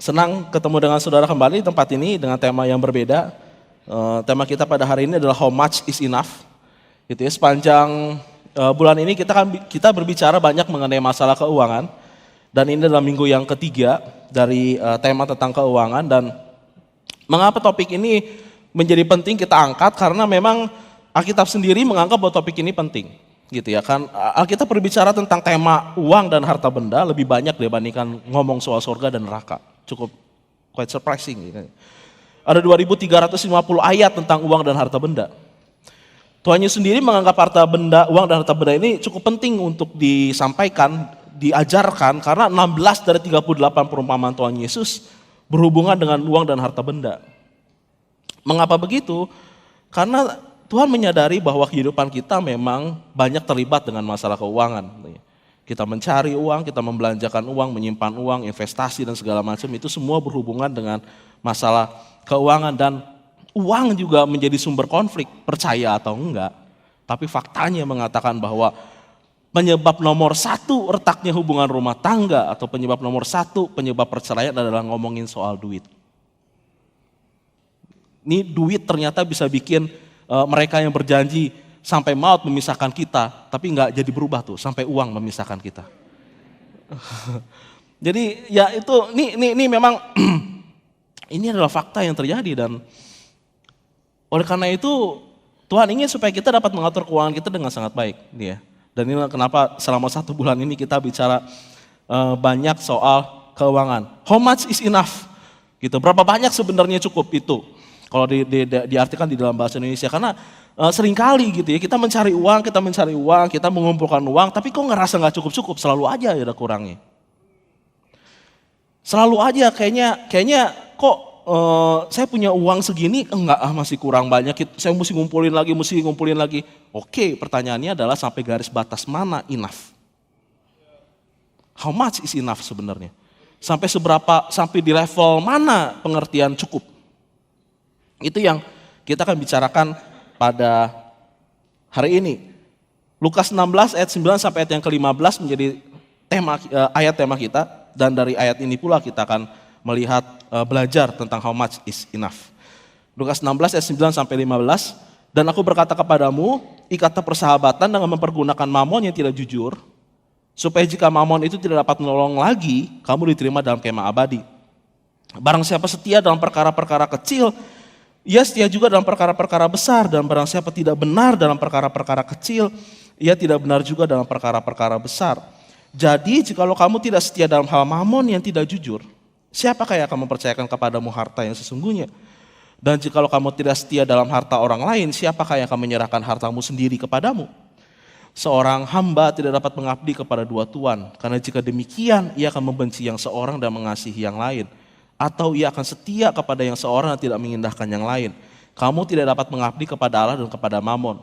Senang ketemu dengan saudara kembali di tempat ini dengan tema yang berbeda. Tema kita pada hari ini adalah how much is enough. Gitu ya, sepanjang bulan ini kita berbicara banyak mengenai masalah keuangan. Dan ini adalah minggu yang ketiga dari tema tentang keuangan. Dan mengapa topik ini menjadi penting kita angkat? Karena memang Alkitab sendiri menganggap bahwa topik ini penting. Gitu ya kan, Alkitab berbicara tentang tema uang dan harta benda lebih banyak dibandingkan ngomong soal surga dan neraka. Cukup quite surprising. Gitu. Ada 2350 ayat tentang uang dan harta benda. Tuhan Yesus sendiri menganggap uang dan harta benda ini cukup penting untuk disampaikan, diajarkan, karena 16 dari 38 perumpamaan Tuhan Yesus berhubungan dengan uang dan harta benda. Mengapa begitu? Karena Tuhan menyadari bahwa kehidupan kita memang banyak terlibat dengan masalah keuangan. Kita mencari uang, kita membelanjakan uang, menyimpan uang, investasi dan segala macam, itu semua berhubungan dengan masalah keuangan. Dan uang juga menjadi sumber konflik, percaya atau enggak. Tapi faktanya mengatakan bahwa penyebab nomor satu retaknya hubungan rumah tangga atau penyebab nomor satu penyebab perceraian adalah ngomongin soal duit. Ini duit ternyata bisa bikin mereka yang berjanji sampai maut memisahkan kita, tapi nggak jadi berubah tuh, sampai uang memisahkan kita. Jadi ya itu, ini memang ini adalah fakta yang terjadi, dan oleh karena itu Tuhan ingin supaya kita dapat mengatur keuangan kita dengan sangat baik. Ya. Dan ini kenapa selama 1 bulan ini kita bicara banyak soal keuangan. How much is enough? Gitu. Berapa banyak sebenarnya cukup itu? Kalau diartikan di dalam bahasa Indonesia, karena seringkali gitu ya, kita mencari uang, kita mengumpulkan uang, tapi kok ngerasa nggak cukup-cukup, selalu aja ada kurangnya. Selalu aja kayaknya kok saya punya uang segini, enggak masih kurang banyak, saya mesti ngumpulin lagi. Oke, pertanyaannya adalah sampai garis batas mana enough? How much is enough sebenarnya? Sampai di level mana pengertian cukup? Itu yang kita akan bicarakan pada hari ini. Lukas 16 ayat 9 sampai ayat yang ke-15 menjadi ayat tema kita, dan dari ayat ini pula kita akan melihat belajar tentang how much is enough. Lukas 16 ayat 9 sampai 15, dan aku berkata kepadamu, ikatlah persahabatan dengan mempergunakan mamon yang tidak jujur, supaya jika mamon itu tidak dapat menolong lagi, kamu diterima dalam kemah abadi. Barang siapa setia dalam perkara-perkara kecil, ia setia juga dalam perkara-perkara besar, dan barang siapa tidak benar dalam perkara-perkara kecil, ia tidak benar juga dalam perkara-perkara besar. Jadi jikalau kamu tidak setia dalam hal mamon yang tidak jujur, siapakah yang akan mempercayakan kepadamu harta yang sesungguhnya? Dan jikalau kamu tidak setia dalam harta orang lain, siapakah yang akan menyerahkan hartamu sendiri kepadamu? Seorang hamba tidak dapat mengabdi kepada dua tuan, karena jika demikian ia akan membenci yang seorang dan mengasihi yang lain. Atau ia akan setia kepada yang seorang dan tidak mengindahkan yang lain. Kamu tidak dapat mengabdi kepada Allah dan kepada mamon.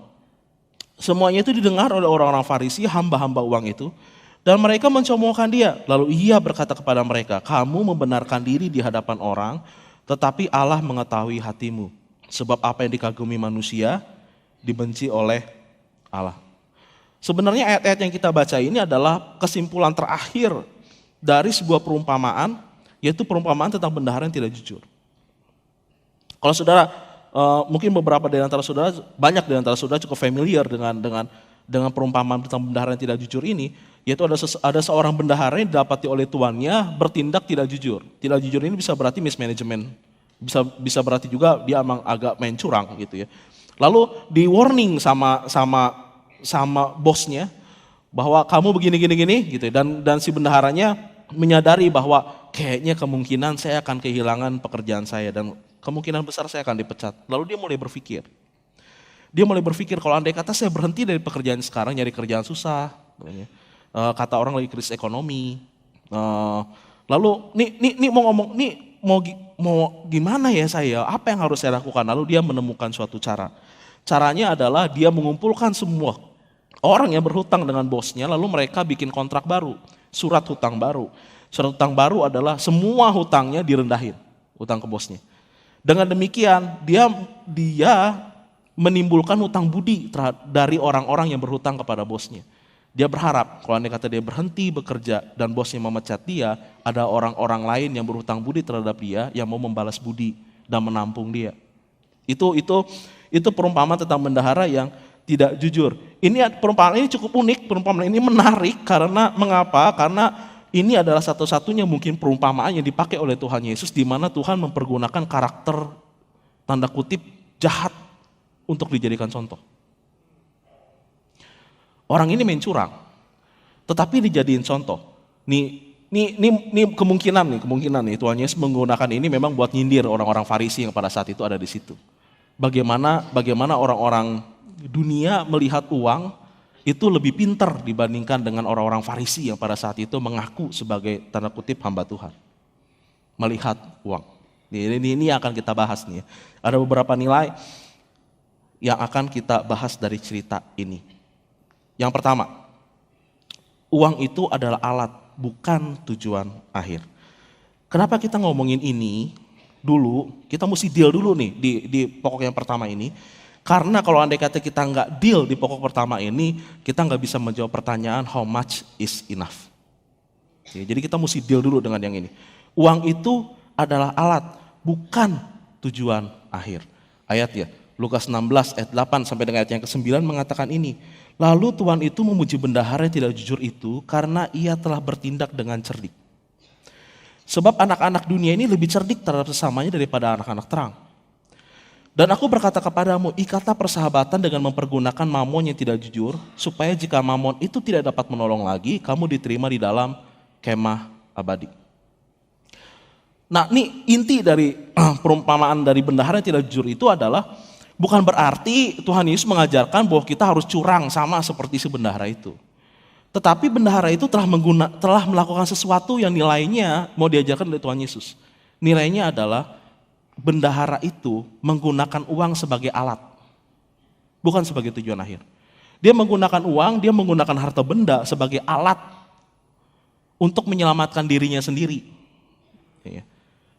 Semuanya itu didengar oleh orang-orang Farisi, hamba-hamba uang itu. Dan mereka mencomoohkan dia. Lalu ia berkata kepada mereka, kamu membenarkan diri di hadapan orang, tetapi Allah mengetahui hatimu. Sebab apa yang dikagumi manusia, dibenci oleh Allah. Sebenarnya ayat-ayat yang kita baca ini adalah kesimpulan terakhir dari sebuah perumpamaan, yaitu perumpamaan tentang bendahara yang tidak jujur. Kalau saudara, mungkin beberapa dari antara saudara, banyak dari antara saudara cukup familiar dengan perumpamaan tentang bendahara yang tidak jujur ini, yaitu ada seorang bendahara yang didapati oleh tuannya bertindak tidak jujur. Tidak jujur ini bisa berarti mismanagement, bisa berarti juga dia emang agak main curang gitu ya. Lalu di warning sama bosnya bahwa kamu begini gitu ya, dan si bendaharanya menyadari bahwa kayaknya kemungkinan saya akan kehilangan pekerjaan saya dan kemungkinan besar saya akan dipecat. Lalu dia mulai berpikir. Kalau andai kata saya berhenti dari pekerjaan sekarang, nyari kerjaan susah. Kata orang lagi krisis ekonomi. Lalu mau gimana ya saya? Apa yang harus saya lakukan? Lalu dia menemukan suatu cara. Caranya adalah dia mengumpulkan semua orang yang berhutang dengan bosnya, lalu mereka bikin kontrak baru, surat hutang baru. Surat hutang baru adalah semua hutangnya direndahin, hutang ke bosnya. Dengan demikian dia menimbulkan hutang budi dari orang-orang yang berhutang kepada bosnya. Dia berharap kalau andai kata dia berhenti bekerja dan bosnya memecat dia, ada orang-orang lain yang berhutang budi terhadap dia yang mau membalas budi dan menampung dia. Itu perumpamaan tentang bendahara yang tidak jujur. Ini perumpamaan ini cukup unik, perumpamaan ini menarik karena mengapa? Karena ini adalah satu-satunya mungkin perumpamaan yang dipakai oleh Tuhan Yesus di mana Tuhan mempergunakan karakter tanda kutip jahat untuk dijadikan contoh. Orang ini main curang, tetapi dijadiin contoh. Ini kemungkinan nih Tuhan Yesus menggunakan ini memang buat nyindir orang-orang Farisi yang pada saat itu ada di situ. Bagaimana orang-orang dunia melihat uang itu lebih pintar dibandingkan dengan orang-orang Farisi yang pada saat itu mengaku sebagai tanda kutip hamba Tuhan. Melihat uang. Ini akan kita bahas nih. Ada beberapa nilai yang akan kita bahas dari cerita ini. Yang pertama, uang itu adalah alat, bukan tujuan akhir. Kenapa kita ngomongin ini dulu, kita mesti deal dulu nih di pokok yang pertama ini. Karena kalau andai kata kita nggak deal di pokok pertama ini, kita nggak bisa menjawab pertanyaan how much is enough. Jadi kita mesti deal dulu dengan yang ini. Uang itu adalah alat, bukan tujuan akhir. Ayat ya, Lukas 16 ayat 8 sampai dengan ayat yang ke-9 mengatakan ini. Lalu Tuhan itu memuji bendahara yang tidak jujur itu karena ia telah bertindak dengan cerdik. Sebab anak-anak dunia ini lebih cerdik terhadap sesamanya daripada anak-anak terang. Dan aku berkata kepadamu, ikatlah persahabatan dengan mempergunakan mamon yang tidak jujur, supaya jika mamon itu tidak dapat menolong lagi, kamu diterima di dalam kemah abadi. Nah, ini inti dari perumpamaan dari bendahara yang tidak jujur itu adalah bukan berarti Tuhan Yesus mengajarkan bahwa kita harus curang sama seperti si bendahara itu. Tetapi bendahara itu telah melakukan sesuatu yang nilainya mau diajarkan oleh Tuhan Yesus. Nilainya adalah bendahara itu menggunakan uang sebagai alat, bukan sebagai tujuan akhir. Dia menggunakan uang, dia menggunakan harta benda sebagai alat untuk menyelamatkan dirinya sendiri.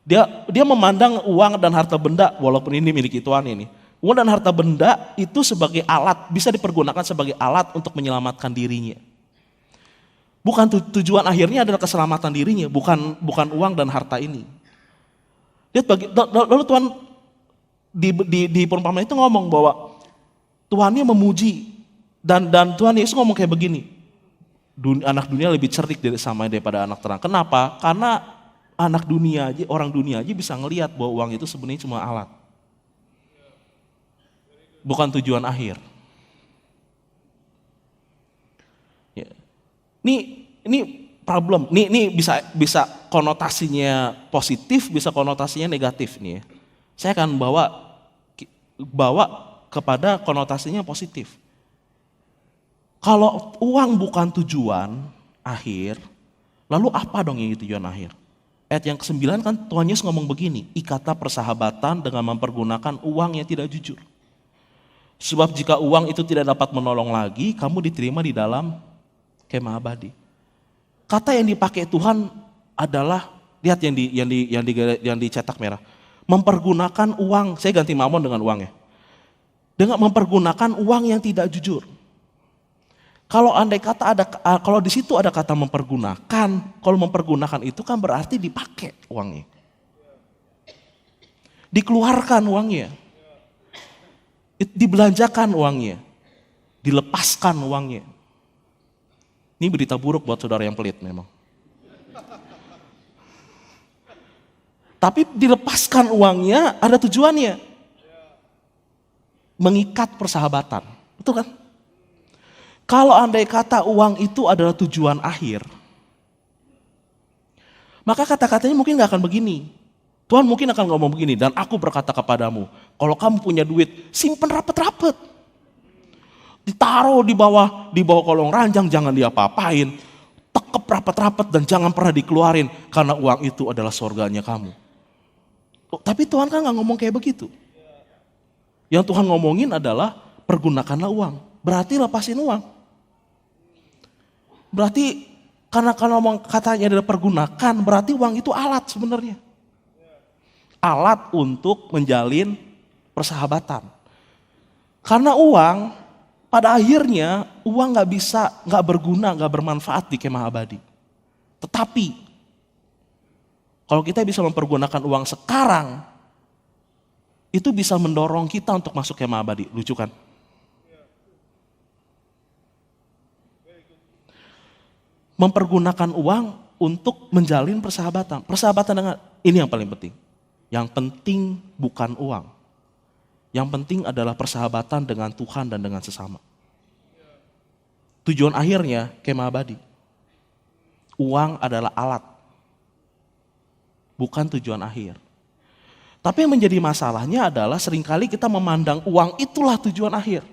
Dia memandang uang dan harta benda, walaupun ini milik Tuhan ini, uang dan harta benda itu sebagai alat, bisa dipergunakan sebagai alat untuk menyelamatkan dirinya. Bukan tujuan akhirnya adalah keselamatan dirinya, bukan uang dan harta ini. Lalu Tuhan di perumpamaan itu ngomong bahwa Tuhannya memuji dan Tuhan Yesus ngomong kayak begini, anak dunia lebih cerdik daripada anak terang. Kenapa? Karena anak dunia aja, orang dunia aja bisa ngelihat bahwa uang itu sebenarnya cuma alat, bukan tujuan akhir. Ya. Ini problem. Ini bisa konotasinya positif, bisa konotasinya negatif nih. Saya akan bawa kepada konotasinya positif. Kalau uang bukan tujuan akhir, lalu apa dong yang tujuan akhir? Ayat yang ke-9 kan Tuhan Yesus ngomong begini, ikatlah persahabatan dengan mempergunakan uang yang tidak jujur. Sebab jika uang itu tidak dapat menolong lagi, kamu diterima di dalam kemah abadi. Kata yang dipakai Tuhan adalah, lihat yang dicetak merah. Mempergunakan uang, saya ganti mamon dengan uang ya. Dengan mempergunakan uang yang tidak jujur. Kalau andai kata kalau di situ ada kata mempergunakan, kalau mempergunakan itu kan berarti dipakai uangnya. Dikeluarkan uangnya. Dibelanjakan uangnya. Dilepaskan uangnya. Ini berita buruk buat saudara yang pelit memang. Tapi dilepaskan uangnya ada tujuannya. Mengikat persahabatan. Betul kan? Kalau andai kata uang itu adalah tujuan akhir, maka kata-katanya mungkin gak akan begini. Tuhan mungkin akan ngomong begini, dan aku berkata kepadamu, kalau kamu punya duit, simpen rapet-rapet. Ditaruh di bawah kolong ranjang, jangan diapa-apain. Tekep rapet-rapet dan jangan pernah dikeluarin, karena uang itu adalah surganya kamu. Tapi Tuhan kan gak ngomong kayak begitu. Yang Tuhan ngomongin adalah pergunakanlah uang. Berarti lepasin uang. Berarti karena katanya adalah pergunakan, berarti uang itu alat sebenarnya. Alat untuk menjalin persahabatan. Karena uang pada akhirnya uang nggak berguna, nggak bermanfaat di kemah abadi. Tetapi kalau kita bisa mempergunakan uang sekarang, itu bisa mendorong kita untuk masuk kemah abadi. Lucu kan? Mempergunakan uang untuk menjalin persahabatan. Persahabatan dengan, ini yang paling penting. Yang penting bukan uang. Yang penting adalah persahabatan dengan Tuhan dan dengan sesama. Tujuan akhirnya kemah abadi. Uang adalah alat, bukan tujuan akhir. Tapi yang menjadi masalahnya adalah seringkali kita memandang uang itulah tujuan akhir.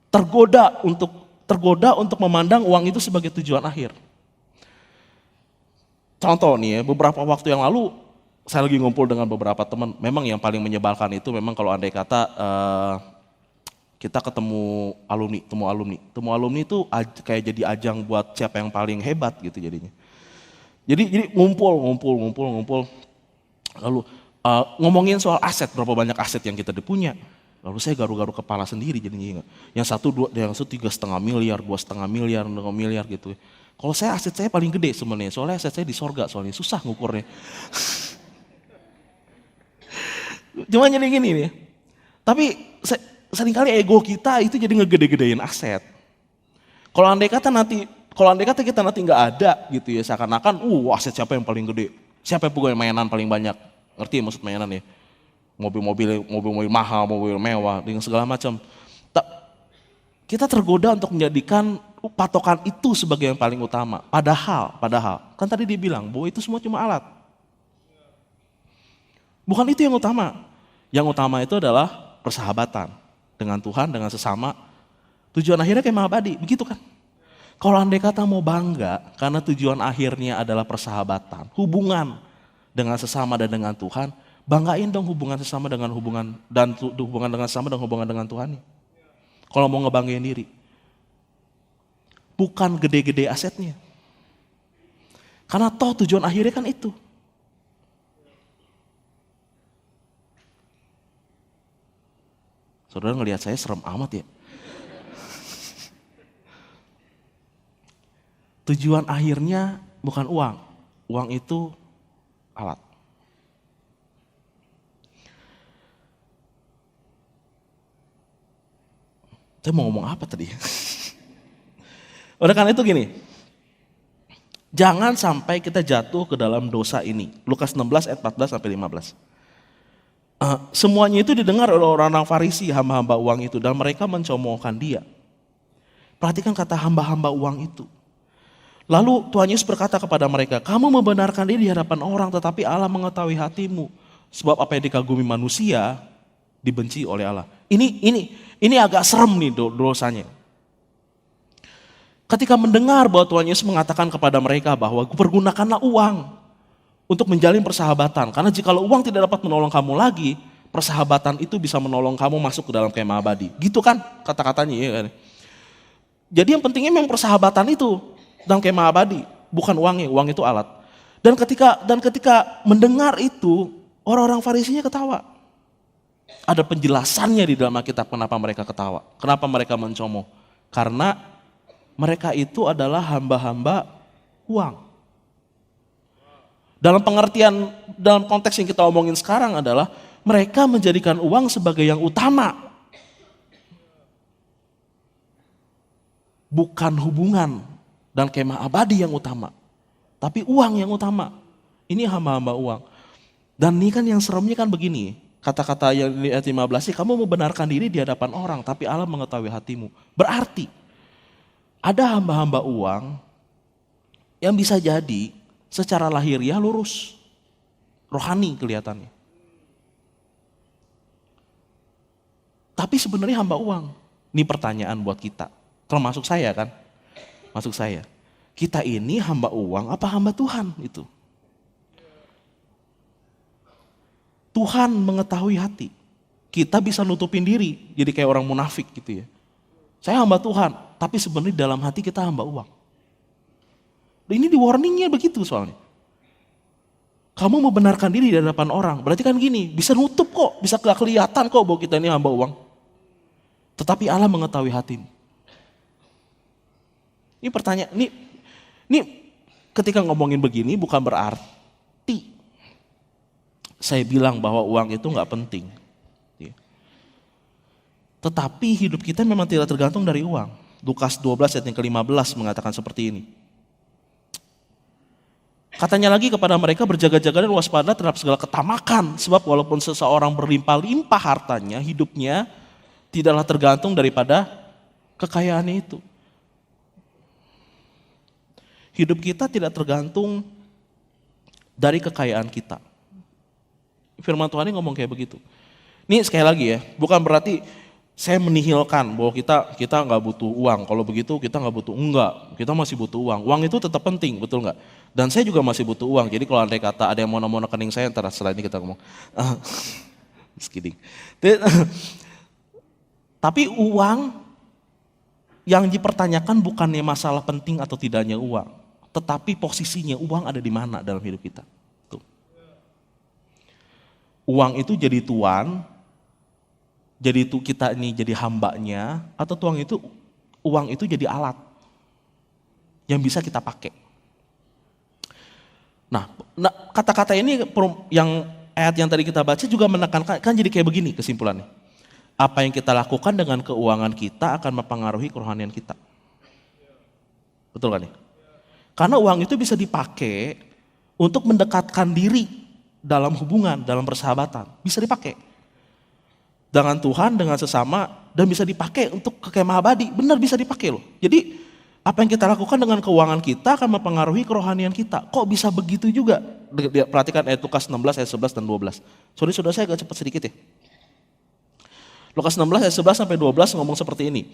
Tergoda untuk memandang uang itu sebagai tujuan akhir. Contoh nih ya, beberapa waktu yang lalu saya lagi ngumpul dengan beberapa teman. Memang yang paling menyebalkan itu memang kalau andai kata kita ketemu alumni, temu alumni itu kayak jadi ajang buat siapa yang paling hebat gitu jadinya. Jadi ngumpul. Lalu ngomongin soal aset, berapa banyak aset yang kita punya. Lalu saya garu-garu kepala sendiri jadinya. Yang satu 3,5 miliar, 2,5 miliar, 2 miliar gitu. Kalau saya aset saya paling gede sebenarnya, soalnya aset saya di sorga, soalnya susah ngukurnya. Cuma jadi gini nih, tapi seringkali ego kita itu jadi ngegede-gedein aset. Kalau andai kata kita nanti nggak ada gitu ya, seakan-akan, aset siapa yang paling gede, siapa yang punya mainan paling banyak, ngerti ya maksud mainan ya? Mobil mahal, mobil mewah, dengan segala macam. Kita tergoda untuk menjadikan patokan itu sebagai yang paling utama. Padahal, kan tadi dia bilang bahwa itu semua cuma alat. Bukan itu yang utama. Yang utama itu adalah persahabatan dengan Tuhan, dengan sesama. Tujuan akhirnya kemah abadi, begitu kan? Kalau andai kata mau bangga, karena tujuan akhirnya adalah persahabatan, hubungan dengan sesama dan dengan Tuhan, banggain dong hubungan sesama dengan hubungan sesama dan hubungan dengan Tuhan. Kalau mau ngebanggain diri, bukan gede-gede asetnya. Karena toh tujuan akhirnya kan itu. Saudara ngelihat saya serem amat ya. Tujuan akhirnya bukan uang. Uang itu alat. Saya mau ngomong apa tadi? Oleh karena itu gini. Jangan sampai kita jatuh ke dalam dosa ini. Lukas 16 ayat 14 sampai 15. Semuanya itu didengar oleh orang-orang Farisi, hamba-hamba uang itu, dan mereka mencomoohkan dia. Perhatikan kata hamba-hamba uang itu. Lalu Tuhan Yesus berkata kepada mereka, kamu membenarkan diri di hadapan orang, tetapi Allah mengetahui hatimu. Sebab apa yang dikagumi manusia, dibenci oleh Allah. Ini agak serem nih dosanya. Ketika mendengar bahwa Tuhan Yesus mengatakan kepada mereka bahwa pergunakanlah uang untuk menjalin persahabatan. Karena jika uang tidak dapat menolong kamu lagi, persahabatan itu bisa menolong kamu masuk ke dalam kemah abadi. Gitu kan kata-katanya ya kan. Jadi yang pentingnya memang persahabatan itu dalam kemah abadi, bukan uangnya, uang itu alat. Dan ketika mendengar itu, orang-orang Farisinya ketawa. Ada penjelasannya di dalam Alkitab kenapa mereka ketawa, kenapa mereka mencomooh. Karena mereka itu adalah hamba-hamba uang. Dalam konteks yang kita omongin sekarang adalah mereka menjadikan uang sebagai yang utama. Bukan hubungan dan kemah abadi yang utama. Tapi uang yang utama. Ini hamba-hamba uang. Dan ini kan yang seremnya kan begini. Kata-kata yang di ayat 15 sih, kamu membenarkan diri di hadapan orang, tapi Allah mengetahui hatimu. Berarti ada hamba-hamba uang yang bisa jadi secara lahiriah lurus, rohani kelihatannya. Tapi sebenarnya hamba uang. Ini pertanyaan buat kita, termasuk saya kan, masuk saya. Kita ini hamba uang apa hamba Tuhan itu? Tuhan mengetahui hati. Kita bisa nutupin diri, jadi kayak orang munafik gitu ya. Saya hamba Tuhan, tapi sebenarnya dalam hati kita hamba uang. Ini di warningnya begitu soalnya. Kamu membenarkan diri di hadapan orang, berarti kan gini, bisa nutup kok, bisa gak kelihatan kok bahwa kita ini hamba uang. Tetapi Allah mengetahui hatimu. Ini pertanyaan, ini ketika ngomongin begini bukan berarti saya bilang bahwa uang itu nggak penting. Tetapi hidup kita memang tidak tergantung dari uang. Lukas 12 ayat yang ke-15 mengatakan seperti ini. Katanya lagi kepada mereka, berjaga-jaga dan waspada terhadap segala ketamakan. Sebab walaupun seseorang berlimpah-limpah hartanya, hidupnya tidaklah tergantung daripada kekayaannya itu. Hidup kita tidak tergantung dari kekayaan kita. Firman Tuhan ini ngomong kayak begitu. Ini sekali lagi ya, bukan berarti saya menihilkan bahwa kita nggak butuh uang. Kalau begitu kita nggak butuh, enggak. Kita masih butuh uang. Uang itu tetap penting, betul nggak? Dan saya juga masih butuh uang. Jadi kalau andai kata ada yang mau rekening saya, ntar setelah ini kita ngomong. Just kidding. Tapi uang yang dipertanyakan bukannya masalah penting atau tidaknya uang, tetapi posisinya uang ada di mana dalam hidup kita. Tuh. Uang itu jadi tuan, jadi itu kita ini jadi hambanya, atau uang itu jadi alat yang bisa kita pakai. Nah, kata-kata ini yang ayat yang tadi kita baca juga menekankan, kan jadi kayak begini kesimpulannya. Apa yang kita lakukan dengan keuangan kita akan mempengaruhi kerohanian kita. Betul kan ya? Karena uang itu bisa dipakai untuk mendekatkan diri dalam hubungan, dalam persahabatan. Bisa dipakai. Dengan Tuhan, dengan sesama, dan bisa dipakai untuk kekemah abadi. Benar bisa dipakai loh. Jadi apa yang kita lakukan dengan keuangan kita akan mempengaruhi kerohanian kita. Kok bisa begitu juga? Perhatikan ayat Lukas 16 ayat 11 dan 12. Sorry saudara, saya agak cepat sedikit ya. Lukas 16 ayat 11 sampai 12 ngomong seperti ini.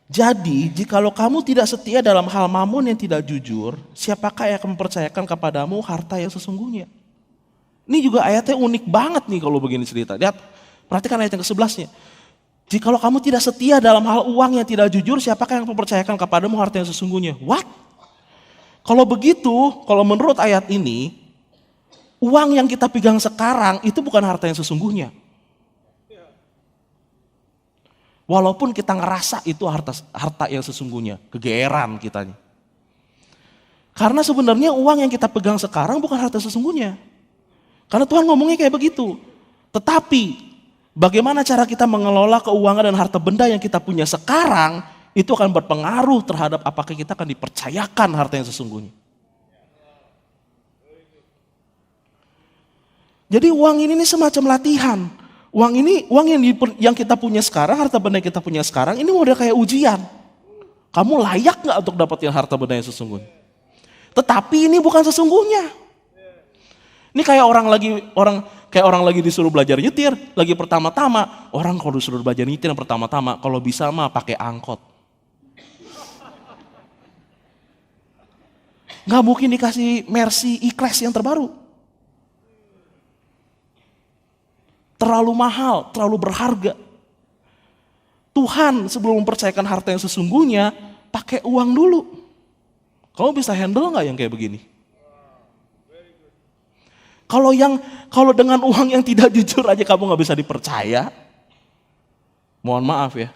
Jadi, jikalau kamu tidak setia dalam hal mamon yang tidak jujur, siapakah yang akan mempercayakan kepadamu harta yang sesungguhnya? Ini juga ayatnya unik banget nih kalau begini cerita. Lihat, perhatikan ayat yang ke-11-nya. Jikalau kamu tidak setia dalam hal uang yang tidak jujur, siapakah yang mempercayakan kepadamu harta yang sesungguhnya? What? Kalau begitu, kalau menurut ayat ini, uang yang kita pegang sekarang itu bukan harta yang sesungguhnya. Walaupun kita ngerasa itu harta yang sesungguhnya, kegeeran kitanya. Karena sebenarnya uang yang kita pegang sekarang bukan harta sesungguhnya. Karena Tuhan ngomongnya kayak begitu. Tetapi bagaimana cara kita mengelola keuangan dan harta benda yang kita punya sekarang, itu akan berpengaruh terhadap apakah kita akan dipercayakan harta yang sesungguhnya. Jadi uang ini semacam latihan. Uang yang kita punya sekarang, harta benda yang kita punya sekarang, ini udah kayak ujian. Kamu layak gak untuk dapetin harta benda yang sesungguhnya? Tetapi ini bukan sesungguhnya. Ini kayak orang lagi disuruh belajar nyetir, lagi pertama-tama. Orang kalau disuruh belajar nyetir yang pertama-tama, kalau bisa mah pakai angkot. Gak mungkin dikasih Mercy E-Class yang terbaru. Terlalu mahal, terlalu berharga. Tuhan sebelum mempercayakan harta yang sesungguhnya, pakai uang dulu. Kamu bisa handle gak yang kayak begini? Kalau dengan uang yang tidak jujur aja kamu gak bisa dipercaya, mohon maaf ya,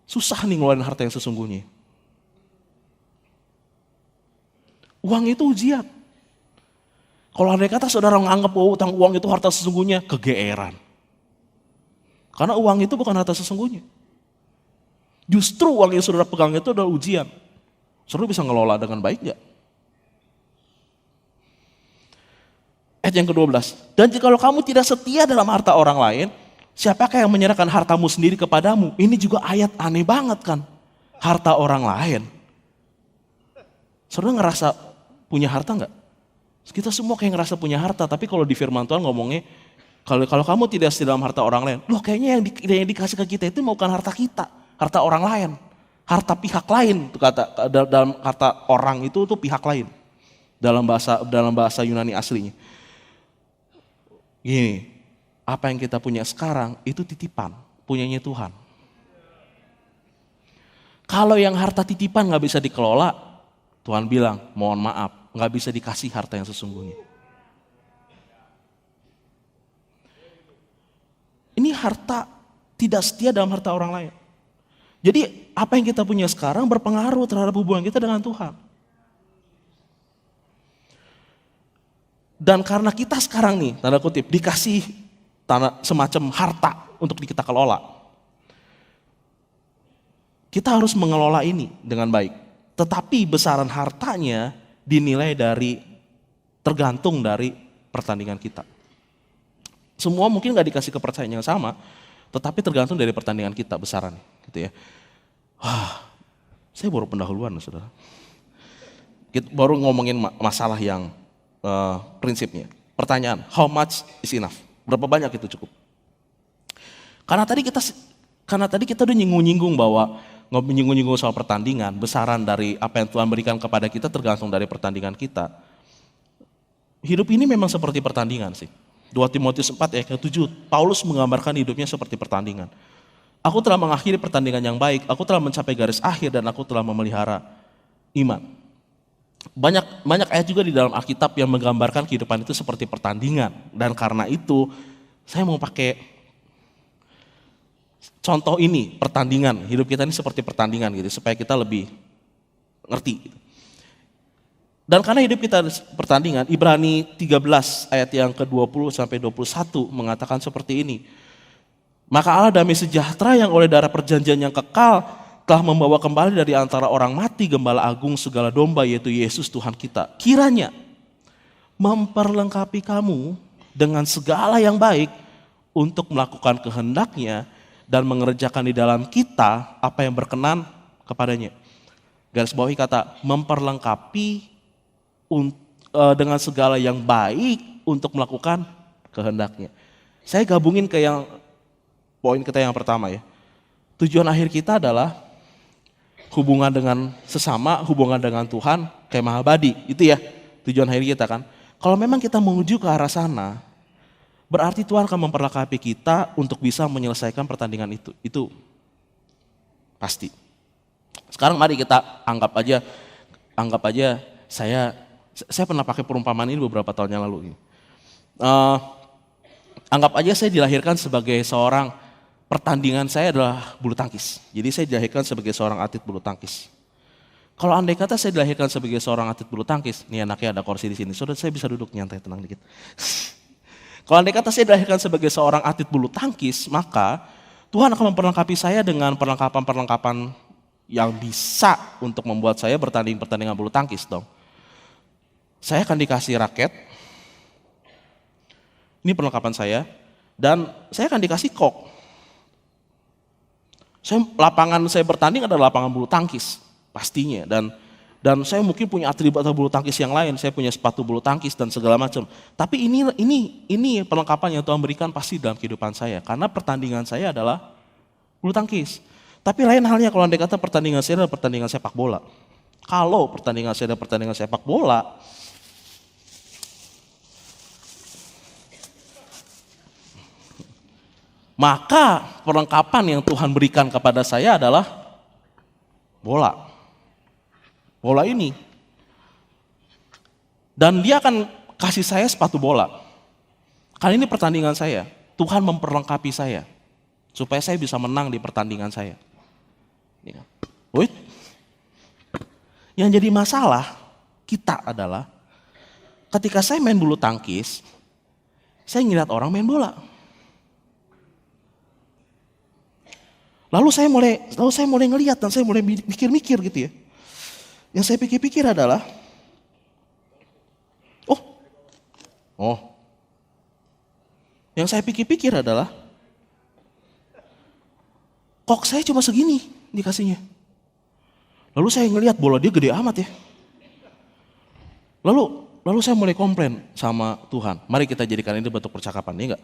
susah nih ngeluarin harta yang sesungguhnya. Uang itu ujian. Kalau andai kata saudara menganggap utang uang itu harta sesungguhnya, kegeeran. Karena uang itu bukan harta sesungguhnya. Justru uang yang saudara pegang itu adalah ujian. Saudara bisa ngelola dengan baik gak? Ayat yang ke-12. Dan jikalau kamu tidak setia dalam harta orang lain, siapakah yang menyerahkan hartamu sendiri kepadamu? Ini juga ayat aneh banget kan. Harta orang lain. Saudara ngerasa punya harta gak? Kita semua kayak ngerasa punya harta, tapi kalau di firman Tuhan ngomongnya, kalau kamu tidak setia dalam harta orang lain, loh kayaknya yang dikasih ke kita itu bukan harta kita, harta orang lain, harta pihak lain. Itu kata dalam kata orang itu tuh pihak lain dalam bahasa Yunani aslinya. Gini, apa yang kita punya sekarang itu titipan, punyanya Tuhan. Kalau yang harta titipan nggak bisa dikelola, Tuhan bilang, mohon maaf, nggak bisa dikasih harta yang sesungguhnya. Ini harta tidak setia dalam harta orang lain. Jadi apa yang kita punya sekarang berpengaruh terhadap hubungan kita dengan Tuhan. Dan karena kita sekarang nih, tanda kutip, dikasih semacam harta untuk kita kelola. Kita harus mengelola ini dengan baik. Tetapi besaran hartanya dinilai tergantung dari pertandingan kita. Semua mungkin gak dikasih kepercayaan yang sama, tetapi tergantung dari pertandingan kita besarannya. Gitu ya. Wah, saya baru pendahuluan saudara. Kita baru ngomongin masalah yang prinsipnya. Pertanyaan, how much is enough? Berapa banyak itu cukup? Karena tadi kita udah nyinggung-nyinggung bahwa menyinggung-nyinggung soal pertandingan, besaran dari apa yang Tuhan berikan kepada kita tergantung dari pertandingan kita. Hidup ini memang seperti pertandingan sih. 2 Timotius 4 ayat ke-7, Paulus menggambarkan hidupnya seperti pertandingan. Aku telah mengakhiri pertandingan yang baik, aku telah mencapai garis akhir dan aku telah memelihara iman. Banyak ayat juga di dalam Alkitab yang menggambarkan kehidupan itu seperti pertandingan. Dan karena itu saya mau pakai contoh ini, pertandingan. Hidup kita ini seperti pertandingan gitu, supaya kita lebih ngerti gitu. Dan karena hidup kita pertandingan, Ibrani 13 ayat yang ke-20 sampai 21 mengatakan seperti ini. Maka Allah damai sejahtera yang oleh darah perjanjian yang kekal telah membawa kembali dari antara orang mati Gembala Agung segala domba yaitu Yesus Tuhan kita. Kiranya memperlengkapi kamu dengan segala yang baik untuk melakukan kehendaknya dan mengerjakan di dalam kita apa yang berkenan kepadanya. Garis bawahi kata memperlengkapi dengan segala yang baik untuk melakukan kehendaknya. Saya gabungin ke poin kita yang pertama ya. Tujuan akhir kita adalah hubungan dengan sesama, hubungan dengan Tuhan, kemah abadi. Itu ya tujuan akhir kita kan. Kalau memang kita menuju ke arah sana, berarti Tuhan akan memperlengkapi kita untuk bisa menyelesaikan pertandingan itu. Itu pasti. Sekarang mari kita anggap aja saya pernah pakai perumpamaan ini beberapa tahun yang lalu. Anggap aja saya dilahirkan sebagai seorang, pertandingan saya adalah bulu tangkis. Jadi saya dilahirkan sebagai seorang atlet bulu tangkis. Kalau andai kata saya dilahirkan sebagai seorang atlet bulu tangkis, nih anaknya ada kursi di sini, saudara saya bisa duduk nyantai tenang dikit. Kalau andai kata saya dilahirkan sebagai seorang atlet bulu tangkis, maka Tuhan akan memperlengkapi saya dengan perlengkapan-perlengkapan yang bisa untuk membuat saya bertanding pertandingan bulu tangkis dong. Saya akan dikasih raket, ini perlengkapan saya, dan saya akan dikasih kok. Lapangan saya bertanding adalah lapangan bulu tangkis, pastinya. Dan saya mungkin punya atribut bulu tangkis yang lain, saya punya sepatu bulu tangkis dan segala macam. Tapi ini perlengkapan yang Tuhan berikan pasti dalam kehidupan saya, karena pertandingan saya adalah bulu tangkis. Tapi lain halnya kalau andai kata pertandingan saya adalah pertandingan sepak bola. Kalau pertandingan saya adalah pertandingan sepak bola, maka perlengkapan yang Tuhan berikan kepada saya adalah bola. Bola ini. Dan dia akan kasih saya sepatu bola. Kali ini pertandingan saya. Tuhan memperlengkapi saya. Supaya saya bisa menang di pertandingan saya. Wait. Yang jadi masalah kita adalah ketika saya main bulu tangkis, saya ngeliat orang main bola. Lalu saya mulai ngelihat dan saya mulai mikir-mikir gitu ya. Yang saya pikir-pikir adalah, yang saya pikir-pikir adalah, kok saya cuma segini dikasihnya. Lalu saya ngelihat bola dia gede amat ya. Lalu saya mulai komplain sama Tuhan. Mari kita jadikan ini bentuk percakapan, ya enggak?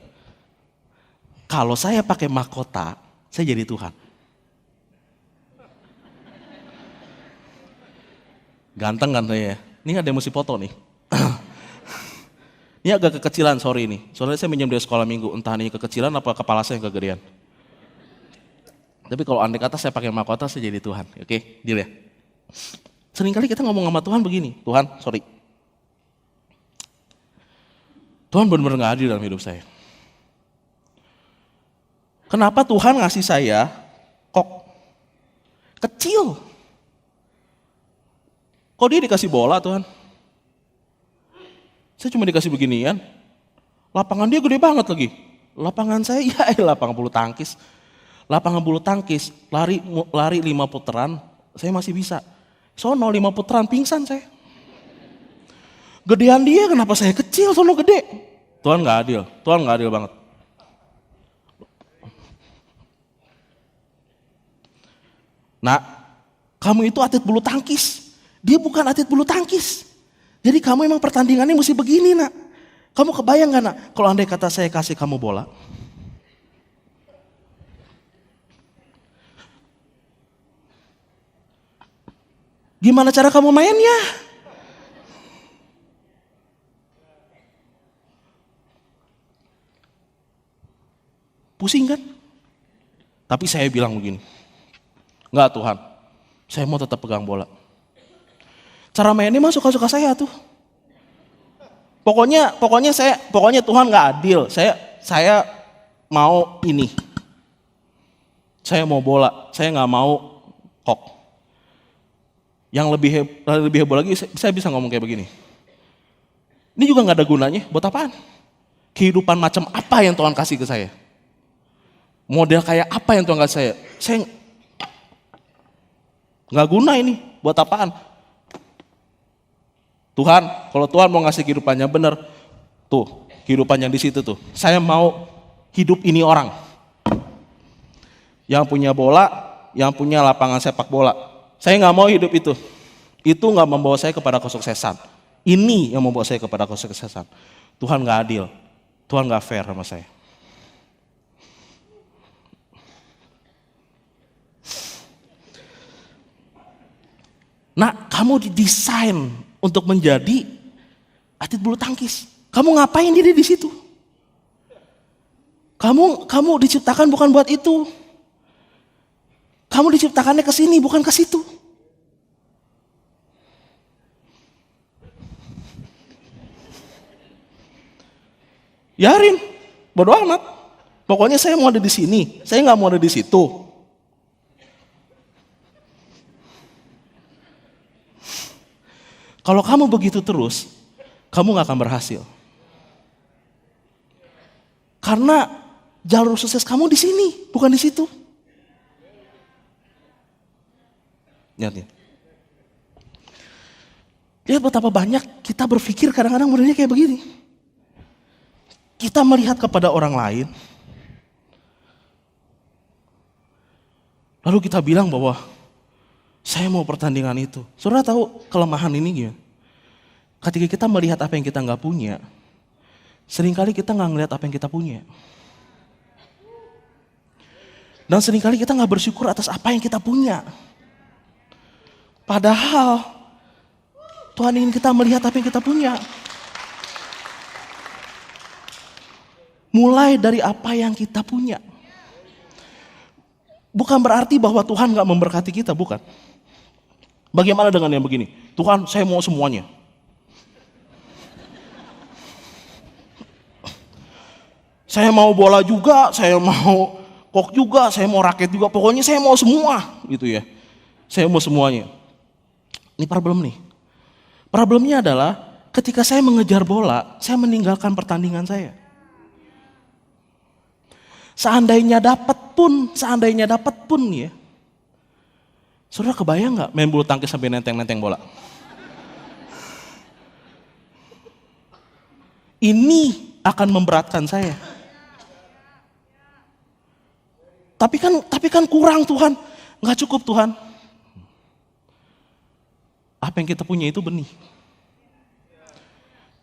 Kalau saya pakai mahkota, saya jadi Tuhan. Ganteng kan saya. Ini ada yang mesti foto nih. Ini agak kekecilan, sorry nih. Soalnya saya minjem dari sekolah minggu, entah ini kekecilan apa kepala saya yang kegedean. Tapi kalau andai kata saya pakai mahkota, saya jadi Tuhan. Oke, deal ya. Seringkali kita ngomong sama Tuhan begini, Tuhan, sorry. Tuhan benar-benar gak adil dalam hidup saya. Kenapa Tuhan ngasih saya kok kecil? Kok dia dikasih bola Tuhan? Saya cuma dikasih beginian. Lapangan dia gede banget lagi. Lapangan saya ya lapangan bulu tangkis. Lapangan bulu tangkis, lari 5 putaran, saya masih bisa. Sono 5 putaran pingsan saya. Gedean dia kenapa saya kecil, sono gede. Tuhan gak adil, Tuhan gak adil banget. Nah, kamu itu atlet bulu tangkis. Dia bukan atlet bulu tangkis. Jadi kamu emang pertandingannya mesti begini nak. Kamu kebayang gak nak, kalau andai kata saya kasih kamu bola. Gimana cara kamu mainnya? Pusing kan? Tapi saya bilang begini, enggak Tuhan, saya mau tetap pegang bola. Cara mainnya mah suka-suka saya tuh. Pokoknya Tuhan nggak adil. Saya mau ini. Saya mau bola. Saya nggak mau kok. Yang lebih heboh lagi, saya bisa ngomong kayak begini. Ini juga nggak ada gunanya. Buat apaan? Kehidupan macam apa yang Tuhan kasih ke saya? Model kayak apa yang Tuhan kasih saya? Saya nggak guna ini. Buat apaan? Tuhan, kalau Tuhan mau ngasih kehidupannya benar, tuh kehidupan yang di situ tuh. Saya mau hidup ini orang. Yang punya bola, yang punya lapangan sepak bola. Saya nggak mau hidup itu. Itu nggak membawa saya kepada kesuksesan. Ini yang membawa saya kepada kesuksesan. Tuhan nggak adil. Tuhan nggak fair sama saya. Nah, kamu didesain untuk menjadi atlet bulu tangkis. Kamu ngapain diri di situ? Kamu diciptakan bukan buat itu. Kamu diciptakannya ke sini, bukan ke situ. Yarin, bodo amat. Pokoknya saya mau ada di sini, saya nggak mau ada di situ. Kalau kamu begitu terus, kamu nggak akan berhasil. Karena jalur sukses kamu di sini, bukan di situ. Lihat. Lihat betapa banyak kita berpikir kadang-kadang modelnya kayak begini. Kita melihat kepada orang lain, lalu kita bilang bahwa saya mau pertandingan itu. Saudara tahu kelemahan ini gimana? Ketika kita melihat apa yang kita nggak punya, seringkali kita nggak ngelihat apa yang kita punya. Dan seringkali kita nggak bersyukur atas apa yang kita punya. Padahal Tuhan ingin kita melihat apa yang kita punya. Mulai dari apa yang kita punya. Bukan berarti bahwa Tuhan gak memberkati kita, bukan. Bagaimana dengan yang begini? Tuhan, saya mau semuanya. Saya mau bola juga, saya mau kok juga, saya mau raket juga. Pokoknya saya mau semua, gitu ya. Saya mau semuanya. Ini problem nih. Problemnya adalah ketika saya mengejar bola, saya meninggalkan pertandingan saya. Seandainya dapat pun ya. Saudara kebayang gak main bulu tangkis sampai nenteng-nenteng bola? Ini akan memberatkan saya. Tapi kan kurang Tuhan. Gak cukup Tuhan. Apa yang kita punya itu benih.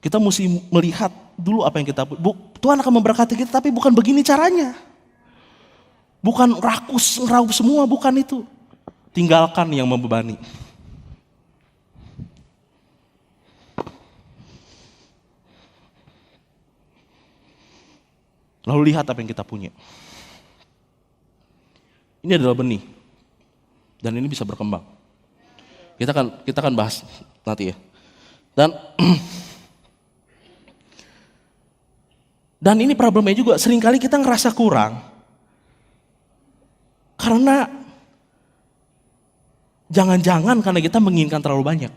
Kita mesti melihat dulu apa yang kita punya. Tuhan akan memberkati kita tapi bukan begini caranya. Bukan rakus, ngeraup semua, bukan itu. Tinggalkan yang membebani. Lalu lihat apa yang kita punya. Ini adalah benih. Dan ini bisa berkembang. Kita akan bahas nanti ya. Dan ini problemnya juga, seringkali kita ngerasa kurang. Karena jangan-jangan karena kita menginginkan terlalu banyak.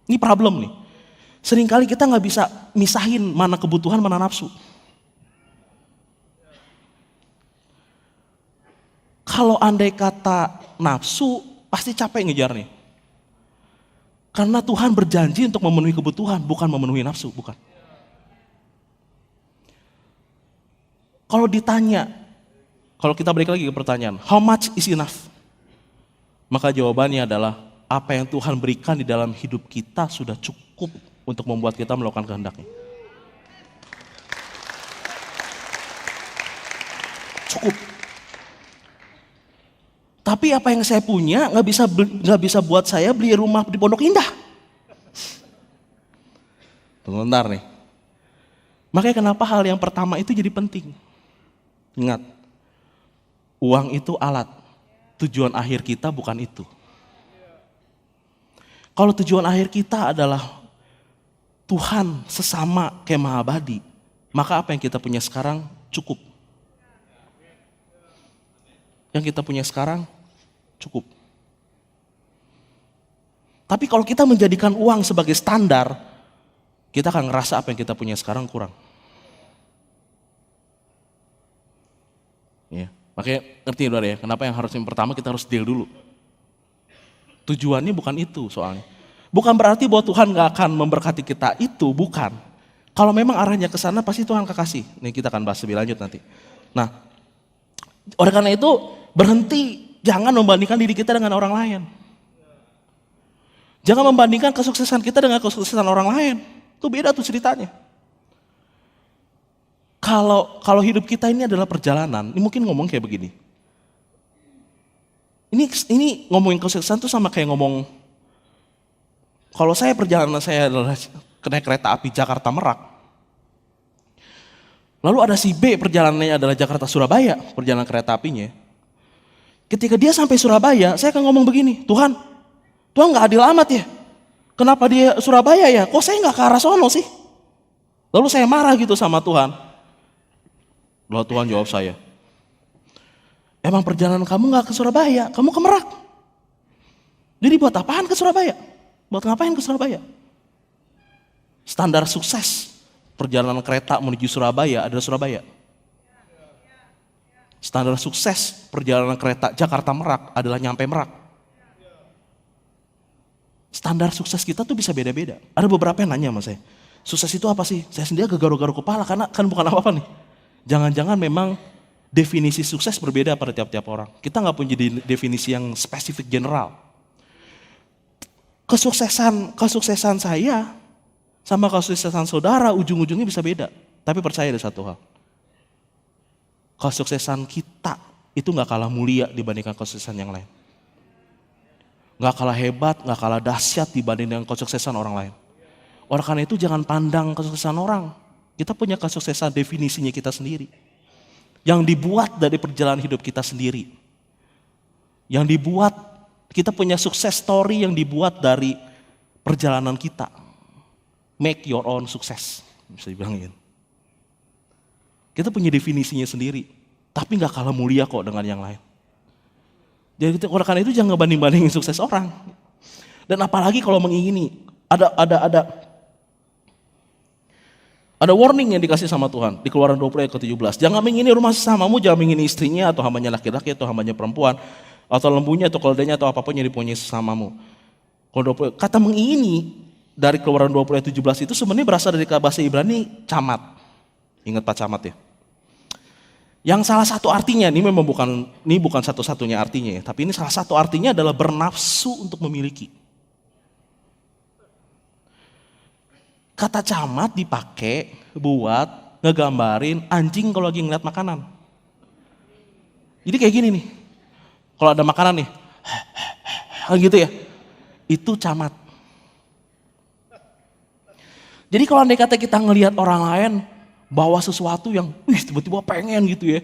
Ini problem nih. Seringkali kita nggak bisa misahin mana kebutuhan, mana nafsu. Kalau andai kata nafsu, pasti capek ngejarnya. Karena Tuhan berjanji untuk memenuhi kebutuhan, bukan memenuhi nafsu, bukan. Kalau ditanya, kalau kita balik lagi ke pertanyaan, how much is enough? Maka jawabannya adalah, apa yang Tuhan berikan di dalam hidup kita sudah cukup untuk membuat kita melakukan kehendaknya. Cukup. Tapi apa yang saya punya nggak bisa buat saya beli rumah di Pondok Indah. Tunggu bentar nih. Makanya kenapa hal yang pertama itu jadi penting. Ingat, uang itu alat. Tujuan akhir kita bukan itu. Kalau tujuan akhir kita adalah Tuhan sesama kemah abadi, maka apa yang kita punya sekarang cukup. Yang kita punya sekarang cukup. Tapi kalau kita menjadikan uang sebagai standar, kita akan ngerasa apa yang kita punya sekarang kurang. Ya, makanya ngerti saudara ya, kenapa yang harus yang pertama kita harus deal dulu. Tujuannya bukan itu soalnya. Bukan berarti bahwa Tuhan gak akan memberkati kita, itu bukan. Kalau memang arahnya ke sana pasti Tuhan akan kasih. Nih kita akan bahas lebih lanjut nanti. Nah, oleh karena itu berhenti, jangan membandingkan diri kita dengan orang lain. Jangan membandingkan kesuksesan kita dengan kesuksesan orang lain. Itu beda tuh ceritanya. Kalau hidup kita ini adalah perjalanan, ini mungkin ngomong kayak begini. Ini ngomongin kesuksesan tuh sama kayak ngomong, kalau saya perjalanan saya adalah naik kereta api Jakarta Merak. Lalu ada si B perjalanannya adalah Jakarta Surabaya, perjalanan kereta apinya. Ketika dia sampai Surabaya, saya akan ngomong begini, Tuhan gak adil amat ya. Kenapa dia Surabaya ya? Kok saya gak ke arah sono sih? Lalu saya marah gitu sama Tuhan. Lalu Tuhan jawab saya, emang perjalanan kamu gak ke Surabaya, kamu ke Merak. Jadi buat apaan ke Surabaya? Buat ngapain ke Surabaya? Standar sukses perjalanan kereta menuju Surabaya adalah Surabaya. Standar sukses perjalanan kereta Jakarta Merak adalah nyampe Merak. Standar sukses kita tuh bisa beda-beda. Ada beberapa yang nanya sama saya, sukses itu apa sih? Saya sendiri garu-garu kepala karena kan bukan apa-apa nih. Jangan-jangan memang definisi sukses berbeda pada tiap-tiap orang. Kita nggak punya definisi yang spesifik general. Kesuksesan saya sama kesuksesan saudara ujung-ujungnya bisa beda. Tapi percaya ada satu hal. Kesuksesan kita itu gak kalah mulia dibandingkan kesuksesan yang lain. Gak kalah hebat, gak kalah dahsyat dibanding dengan kesuksesan orang lain. Oleh karena itu jangan pandang kesuksesan orang. Kita punya kesuksesan definisinya kita sendiri. Yang dibuat dari perjalanan hidup kita sendiri. Yang dibuat, kita punya sukses story yang dibuat dari perjalanan kita. Make your own success, bisa dibilang gitu. Kita punya definisinya sendiri, tapi gak kalah mulia kok dengan yang lain. Jadi oleh karena itu jangan banding-bandingin sukses orang. Dan apalagi kalau mengingini, ada warning yang dikasih sama Tuhan di Keluaran 20 ayat ke-17. Jangan mengingini rumah sesamamu, jangan mengingini istrinya atau hambanya laki-laki atau hambanya perempuan, atau lembunya atau keledainya atau apapun yang dipunyai sesamamu. Kata mengingini dari Keluaran 20 ayat 17 itu sebenarnya berasal dari bahasa Ibrani camat. Ingat Pak Camat ya. Yang salah satu artinya, ini memang bukan satu-satunya artinya ya, tapi ini salah satu artinya adalah bernafsu untuk memiliki. Kata camat dipakai buat ngegambarin anjing kalau lagi ngeliat makanan. Jadi kayak gini nih, kalau ada makanan nih, gitu ya, itu camat. Jadi kalau andai kata kita ngelihat orang lain bawa sesuatu yang tiba-tiba pengen gitu ya.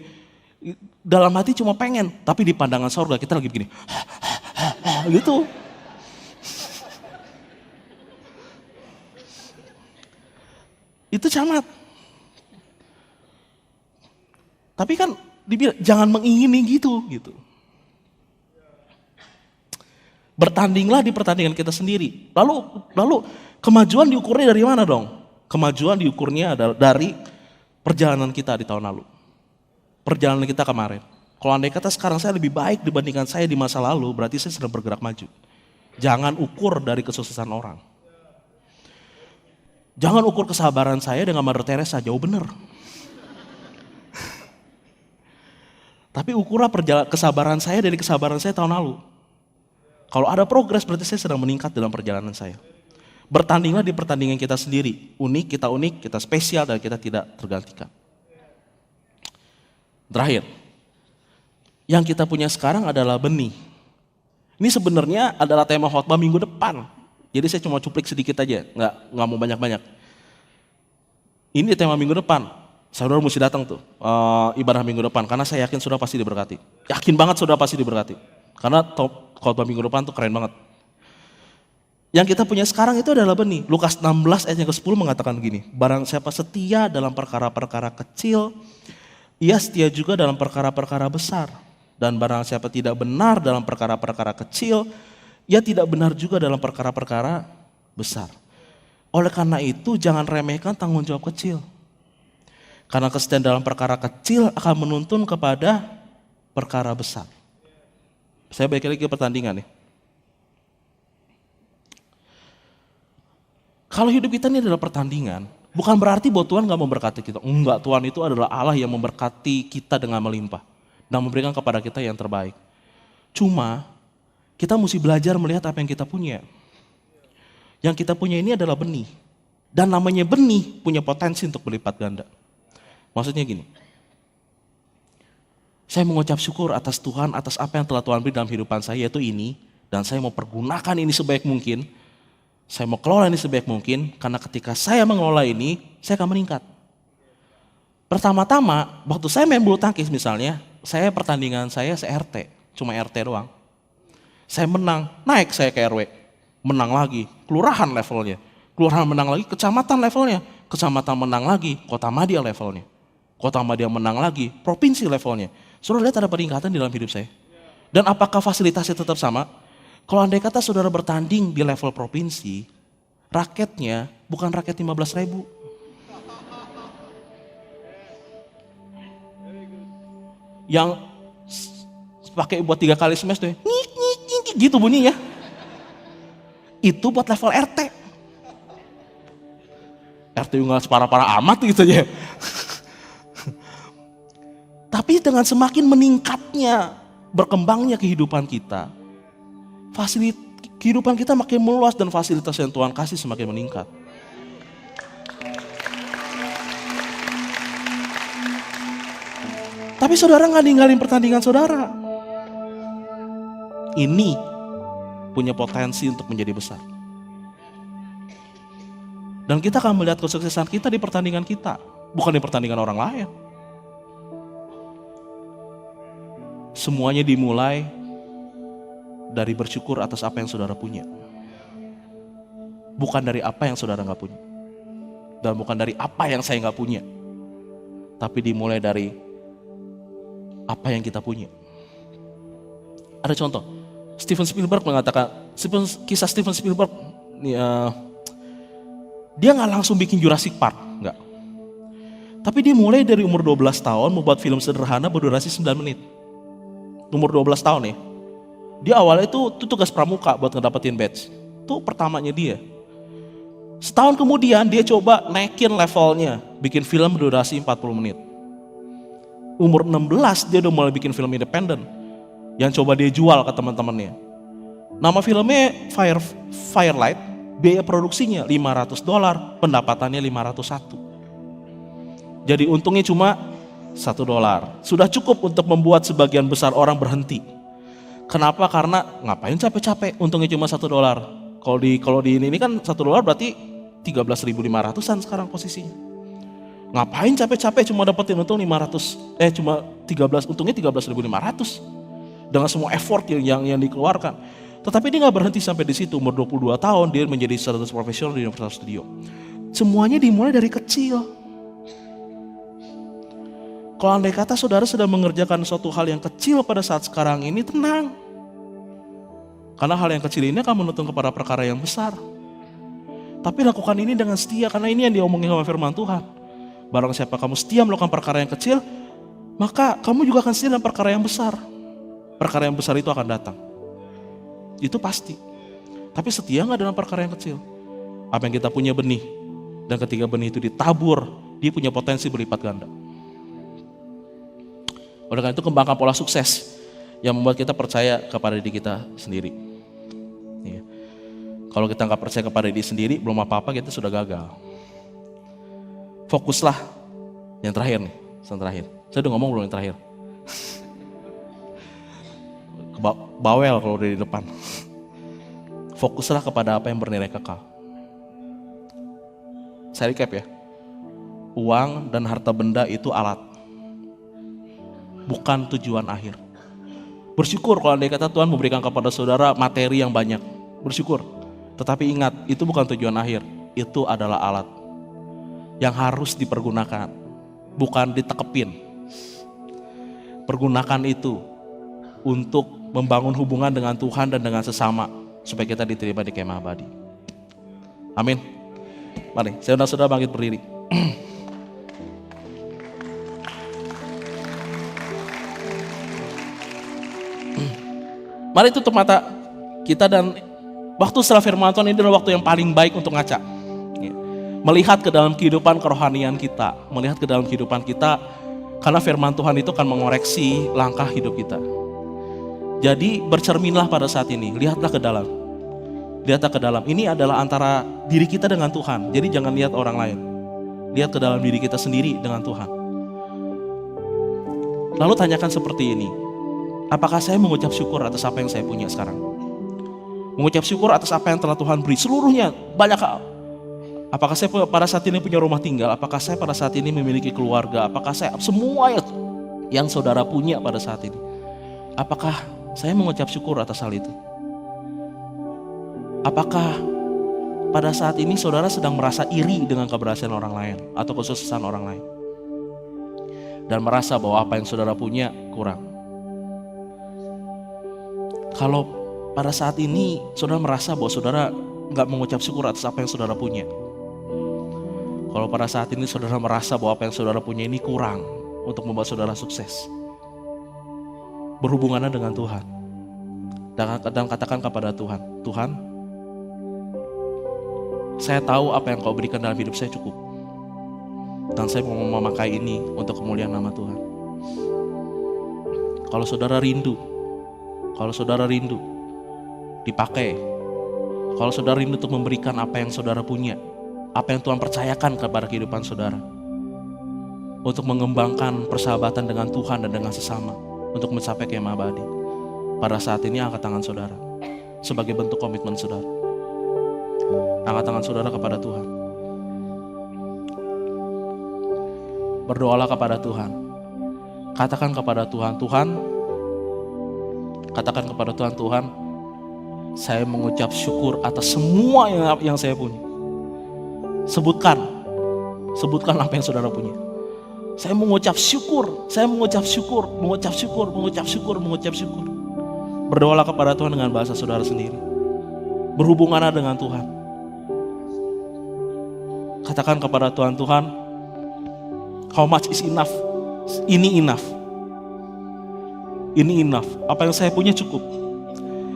Dalam hati cuma pengen, tapi di pandangan surga kita lagi begini. Gitu. Itu camat. Tapi kan Dibilang jangan mengingini gitu. Bertandinglah di pertandingan kita sendiri. Lalu kemajuan diukurnya dari mana dong? Kemajuan diukurnya adalah dari perjalanan kita di tahun lalu. Perjalanan kita kemarin. Kalau andai kata sekarang saya lebih baik dibandingkan saya di masa lalu, berarti saya sedang bergerak maju. Jangan ukur dari kesuksesan orang. Jangan ukur kesabaran saya dengan Mother Teresa, jauh bener. Tapi ukurlah kesabaran saya dari kesabaran saya tahun lalu. Kalau ada progres berarti saya sedang meningkat dalam perjalanan saya. Bertandinglah di pertandingan kita sendiri. Unik, kita spesial dan kita tidak tergantikan. Terakhir, yang kita punya sekarang adalah benih. Ini sebenarnya adalah tema khotbah minggu depan. Jadi saya cuma cuplik sedikit aja, nggak mau banyak-banyak. Ini tema minggu depan. Saudara mesti datang tuh ibadah minggu depan karena saya yakin saudara pasti diberkati. Yakin banget saudara pasti diberkati. Karena khotbah minggu depan tuh keren banget. Yang kita punya sekarang itu adalah benih. Lukas 16 ayat yang ke-10 mengatakan begini. Barang siapa setia dalam perkara-perkara kecil, ia setia juga dalam perkara-perkara besar. Dan barang siapa tidak benar dalam perkara-perkara kecil, ia tidak benar juga dalam perkara-perkara besar. Oleh karena itu jangan remehkan tanggung jawab kecil. Karena kesetiaan dalam perkara kecil akan menuntun kepada perkara besar. Saya balik lagi ke pertandingan nih. Kalau hidup kita ini adalah pertandingan, bukan berarti bahwa Tuhan gak memberkati kita. Enggak, Tuhan itu adalah Allah yang memberkati kita dengan melimpah. Dan memberikan kepada kita yang terbaik. Cuma, kita mesti belajar melihat apa yang kita punya. Yang kita punya ini adalah benih. Dan namanya benih punya potensi untuk berlipat ganda. Maksudnya gini. Saya mengucap syukur atas Tuhan, atas apa yang telah Tuhan beri dalam kehidupan saya, yaitu ini. Dan saya mau pergunakan ini sebaik mungkin. Saya mau kelola ini sebaik mungkin, karena ketika saya mengelola ini, saya akan meningkat. Pertama-tama, waktu saya main bulu tangkis misalnya, pertandingan saya RT, cuma RT doang. Saya menang, naik saya ke RW, menang lagi, kelurahan levelnya. Kelurahan menang lagi, kecamatan levelnya. Kecamatan menang lagi, kota madya levelnya. Kota madya menang lagi, provinsi levelnya. Saudara lihat ada peningkatan di dalam hidup saya. Dan apakah fasilitasnya tetap sama? Kalau andai kata saudara bertanding di level provinsi, raketnya bukan raket 15.000. Yang pakai buat 3 kali smash tuh, nyik, gitu bunyinya. Itu buat level RT. RT nggak separah-parah amat gitu ya. Tapi dengan semakin meningkatnya, berkembangnya kehidupan kita, kehidupan kita makin meluas dan fasilitas yang Tuhan kasih semakin meningkat. Tapi saudara nggak ninggalin pertandingan saudara. Ini punya potensi untuk menjadi besar. Dan kita akan melihat kesuksesan kita di pertandingan kita, bukan di pertandingan orang lain. Semuanya dimulai dari bersyukur atas apa yang saudara punya. Bukan dari apa yang saudara gak punya. Dan bukan dari apa yang saya gak punya. Tapi dimulai dari apa yang kita punya. Ada contoh. Steven Spielberg mengatakan, kisah Steven Spielberg, dia gak langsung bikin Jurassic Park. Enggak. Tapi dia mulai dari umur 12 tahun membuat film sederhana berdurasi 9 menit. Umur 12 tahun ya. Dia awalnya itu tugas pramuka buat ngedapetin badge. Itu pertamanya dia. Setahun kemudian dia coba naikin levelnya. Bikin film berdurasi 40 menit. Umur 16 dia udah mulai bikin film independen. Yang coba dia jual ke teman-temannya. Nama filmnya Firelight. Biaya produksinya $500. Pendapatannya 501. Jadi untungnya cuma $1. Sudah cukup untuk membuat sebagian besar orang berhenti. Kenapa? Karena ngapain capek-capek, untungnya cuma $1. Kalau di ini kan $1 berarti 13.500-an sekarang posisinya. Ngapain capek-capek cuma dapetin untung untungnya 13.500 dengan semua effort yang dikeluarkan. Tetapi dia nggak berhenti sampai di situ. Umur 22 tahun dia menjadi status profesional di Universal Studio. Semuanya dimulai dari kecil. Kalau andai kata saudara sedang mengerjakan suatu hal yang kecil pada saat sekarang ini, tenang. Karena hal yang kecil ini akan menuntun kepada perkara yang besar. Tapi lakukan ini dengan setia, karena ini yang diomongin sama firman Tuhan. Barang siapa kamu setia melakukan perkara yang kecil, maka kamu juga akan setia dalam perkara yang besar. Perkara yang besar itu akan datang. Itu pasti. Tapi setia gak dalam perkara yang kecil? Apa yang kita punya benih, dan ketika benih itu ditabur, dia punya potensi berlipat ganda. Oleh karena itu kembangkan pola sukses yang membuat kita percaya kepada diri kita sendiri. Ya. Kalau kita nggak percaya kepada diri sendiri, belum apa-apa kita sudah gagal. Fokuslah. Yang terakhir nih, yang terakhir. Saya udah ngomong belum yang terakhir? Bawel kalau udah di depan. Fokuslah kepada apa yang bernilai kekal. Saya recap ya. Uang dan harta benda itu alat, bukan tujuan akhir. Bersyukur kalau andai kata Tuhan memberikan kepada saudara materi yang banyak. Bersyukur. Tetapi ingat, itu bukan tujuan akhir. Itu adalah alat yang harus dipergunakan, bukan ditekepin. Pergunakan itu untuk membangun hubungan dengan Tuhan dan dengan sesama, supaya kita diterima di kemah abadi. Amin. Mari, saya undang saudara bangkit berdiri. Mari tutup mata kita, dan waktu setelah firman Tuhan ini adalah waktu yang paling baik untuk ngaca. Melihat ke dalam kehidupan kerohanian kita, melihat ke dalam kehidupan kita, karena firman Tuhan itu akan mengoreksi langkah hidup kita. Jadi bercerminlah pada saat ini, lihatlah ke dalam. Lihatlah ke dalam, ini adalah antara diri kita dengan Tuhan, jadi jangan lihat orang lain. Lihat ke dalam diri kita sendiri dengan Tuhan. Lalu tanyakan seperti ini, apakah saya mengucap syukur atas apa yang saya punya sekarang? Mengucap syukur atas apa yang telah Tuhan beri, seluruhnya, banyak hal. Apakah saya pada saat ini punya rumah tinggal? Apakah saya pada saat ini memiliki keluarga? Apakah saya semua yang saudara punya pada saat ini? Apakah saya mengucap syukur atas hal itu? Apakah pada saat ini saudara sedang merasa iri dengan keberhasilan orang lain atau kesuksesan orang lain? Dan merasa bahwa apa yang saudara punya kurang? Kalau pada saat ini saudara merasa bahwa saudara nggak mengucap syukur atas apa yang saudara punya, kalau pada saat ini saudara merasa bahwa apa yang saudara punya ini kurang untuk membuat saudara sukses, berhubungannya dengan Tuhan dan katakan kepada Tuhan, Tuhan, saya tahu apa yang kau berikan dalam hidup saya cukup, dan saya mau memakai ini untuk kemuliaan nama Tuhan. Kalau saudara rindu dipakai, kalau saudara rindu untuk memberikan apa yang saudara punya, apa yang Tuhan percayakan kepada kehidupan saudara, untuk mengembangkan persahabatan dengan Tuhan dan dengan sesama, untuk mencapai kemah abadi, pada saat ini angkat tangan saudara sebagai bentuk komitmen saudara. Angkat tangan saudara kepada Tuhan. Berdoalah kepada Tuhan. Katakan kepada Tuhan, katakan kepada Tuhan, Tuhan, saya mengucap syukur atas semua yang saya punya. Sebutkan apa yang saudara punya. Saya mengucap syukur. Berdoalah kepada Tuhan dengan bahasa saudara sendiri. Berhubunganlah dengan Tuhan. Katakan kepada Tuhan, Tuhan, how much is enough? Ini enough. Apa yang saya punya cukup.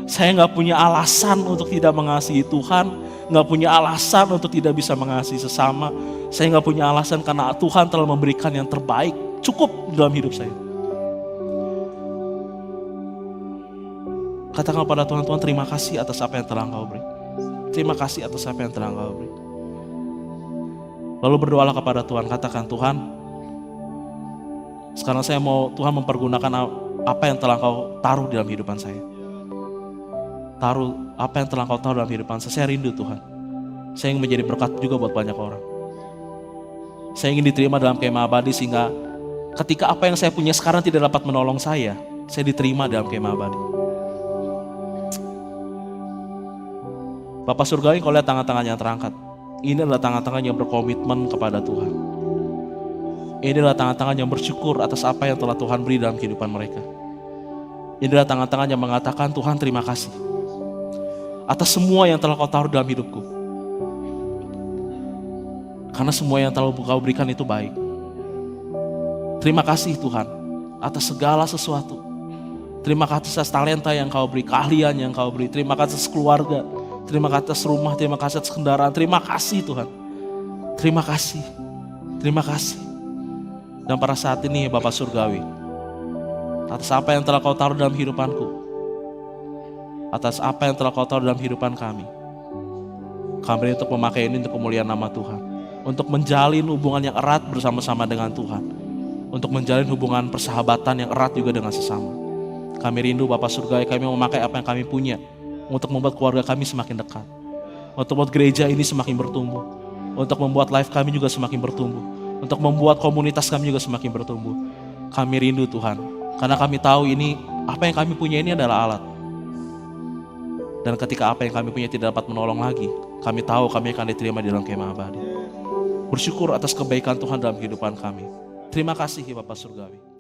Saya gak punya alasan untuk tidak mengasihi Tuhan, gak punya alasan untuk tidak bisa mengasihi sesama. Saya gak punya alasan karena Tuhan telah memberikan yang terbaik, cukup dalam hidup saya. Katakan kepada Tuhan, Tuhan terima kasih atas apa yang telah Engkau beri. Terima kasih atas apa yang telah Engkau beri. Lalu berdoalah kepada Tuhan, katakan, Tuhan, sekarang saya mau Tuhan mempergunakan apa yang telah Engkau taruh dalam kehidupan saya. Apa yang telah Engkau taruh dalam kehidupan saya. Saya rindu Tuhan. Saya ingin menjadi berkat juga buat banyak orang. Saya ingin diterima dalam kemah abadi, sehingga ketika apa yang saya punya sekarang tidak dapat menolong saya diterima dalam kemah abadi. Bapak surgawi, kau lihat tangan-tangan yang terangkat. Ini adalah tangan-tangan yang berkomitmen kepada Tuhan. Ini adalah tangan-tangan yang bersyukur atas apa yang telah Tuhan beri dalam kehidupan mereka. Ini adalah tangan-tangan yang mengatakan, Tuhan terima kasih atas semua yang telah kau taruh dalam hidupku. Karena semua yang telah kau berikan itu baik. Terima kasih Tuhan atas segala sesuatu. Terima kasih atas talenta yang kau beri, keahlian yang kau beri. Terima kasih atas keluarga, terima kasih atas rumah, terima kasih atas kendaraan. Terima kasih Tuhan. Terima kasih. Terima kasih. Dan pada saat ini Bapa Surgawi, atas apa yang telah kau taruh dalam kehidupanku, atas apa yang telah kau taruh dalam kehidupan kami untuk memakai ini untuk kemuliaan nama Tuhan, untuk menjalin hubungan yang erat bersama-sama dengan Tuhan, untuk menjalin hubungan persahabatan yang erat juga dengan sesama. Kami rindu Bapa Surgawi, kami memakai apa yang kami punya untuk membuat keluarga kami semakin dekat, untuk membuat gereja ini semakin bertumbuh, untuk membuat life kami juga semakin bertumbuh, untuk membuat komunitas kami juga semakin bertumbuh. Kami rindu Tuhan, karena kami tahu ini, apa yang kami punya ini adalah alat. Dan ketika apa yang kami punya tidak dapat menolong lagi, kami tahu kami akan diterima di dalam kemah abadi. Bersyukur atas kebaikan Tuhan dalam kehidupan kami. Terima kasih ya Bapa Surgawi.